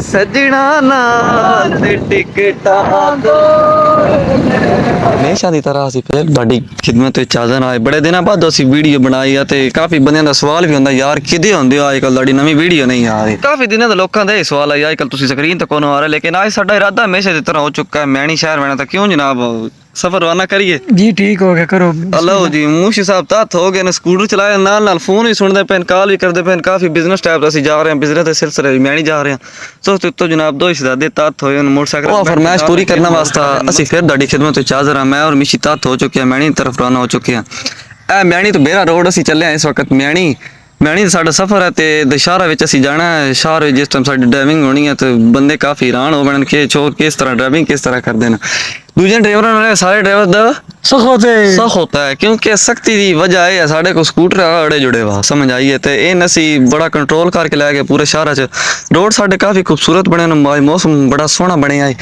सजना नाल टिकटा दो हमेशा की तरह ਅਸੀਂ ਫਿਰ ਤੁਹਾਡੀ ਖਿਦਮਤ ਵਿੱਚ ਹਾਜ਼ਰ ਆਏ ਬੜੇ ਦਿਨਾਂ ਬਾਅਦ ਅਸੀਂ ਵੀਡੀਓ ਬਣਾਈ ਆ ਤੇ ਕਾਫੀ ਬੰਦਿਆਂ ਦਾ ਸਵਾਲ ਵੀ ਹੁੰਦਾ ਯਾਰ ਕਿਦੇ ਹੁੰਦੇ ਹੋ ਅੱਜਕੱਲ ਤੁਹਾਡੀ ਨਵੀਂ ਵੀਡੀਓ ਨਹੀਂ ਆ ਰਹੀ ਕਾਫੀ ਦਿਨਾਂ ਦਾ ਲੋਕਾਂ ਦਾ ਇਹ ਸਵਾਲ ਆ ਅੱਜਕੱਲ ਤੁਸੀਂ ਸਕਰੀਨ ਤੇ ਕੋਨ ਆ ਰਹੇ ਲੇਕਿਨ ਅੱਜ ਸਾਡਾ ਇਰਾਦਾ ਹਮੇਸ਼ਾ ਦੀ ਤਰ੍ਹਾਂ ਹੋ ਚੁੱਕਾ ਹੈ ਮੈਣੀ ਸ਼ਹਿਰ ਮੈਣਾ ਤਾਂ ਕਿਉਂ ਜਨਾਬ सफर रवाना करिए जी ठीक हो गया करो हेलो जी मुशी साहब तात हो गए ने स्कूटर चलाया नाल फोन भी सुनते पे कॉल भी करते पे काफी बिजनेस टाइप असि जा रहे हैं बिजनेस के सिलसिले में मैं नहीं जा रहे हैं तो जनाब दो शहजादे तात होए मोटरसाइकिल वो फरमाइश पूरी करने वास्ते असि फिर दाड़ी खिदमत विच हाजिर हां मैं और मिशी तात हो चुके हैं मैनी तरफ रवाना हो चुके हैं ए मैनी तो बेरा रोड असि चले हैं इस वक्त मैनी साडा सफर है ते दशहरा विच असि जाना है शहर जिस टाइम साडी ड्राइविंग होनी है तो बंदे काफी हैरान हो गए कि छोर किस तरह ड्राइविंग किस तरह करते हैं दूजे ड्राइवर ने सारे ड्राइवर दा सख होता है क्योंकि सख्ती की वजह है साढ़े को स्कूटर अड़े जुड़े हुआ समझ आई है तो इन असी बड़ा कंट्रोल करके लै गए पूरे शहर च रोड साढ़े काफ़ी खूबसूरत बने मौसम बड़ा सोहना बने है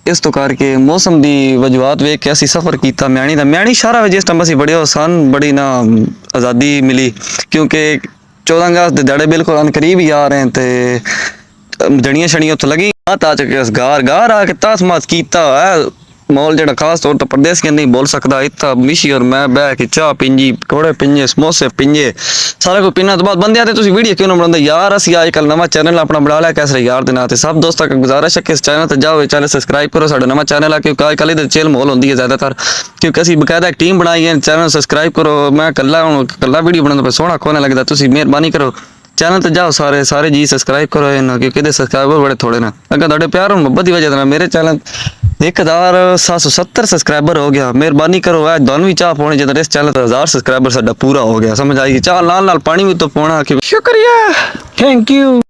इस तो करके मौसम की वजूहत वेख के असी सफ़र किया मैनी शहर जिस टाइम असी बड़े सन बड़ी ना आज़ादी मिली क्योंकि 14 अगस्त के दड़े बिल्कुल अनकरीब ही आ रहे हैं तो जड़ियाँ शड़ियाँ उत्थे लगी आ चुके गार आके तास मास किया है मॉल जो खास तौर पर प्रदेश के नहीं बोल सकता इतना मिशी और मैं बह के चाह पिंजी पकौड़े पिंजे समोसे पिंजे सारा कुछ पीने तो बाद बंदे आते तुम वीडियो क्यों ना बनाते यार असी अजकल नवा चैनल अपना बना लिया कैसे यार के नाते सब दोस्तों का गुजारिश है कि इस चैनल पर जाओ चैनल सब्सक्राइब करो साडा नवा चैनल है क्योंकि अजकल इधर चेल माहौल होती है ज़्यादातर क्योंकि असी बकायदा एक टीम बनाई है चैनल सब्सक्राइब करो मैं कला वीडियो बनाने पर सोहना खोने लगता तुम मेहरबानी करो चैनल तो जाओ सारे जी सब्सक्राइब करो क्योंकि सब्सक्राइबर बड़े थोड़े ना अगर थोड़े प्यार और मुहब्बत की वजह मेरे चैनल 1770 सब्सक्राइबर हो गया मेहरबानी करो दोनों भी चाह पाने जब इस चैनल 1000 सब्सक्राइबर साडा पूरा हो गया समझ आई चाह नाल पानी भी तो पाना शुक्रिया थैंक यू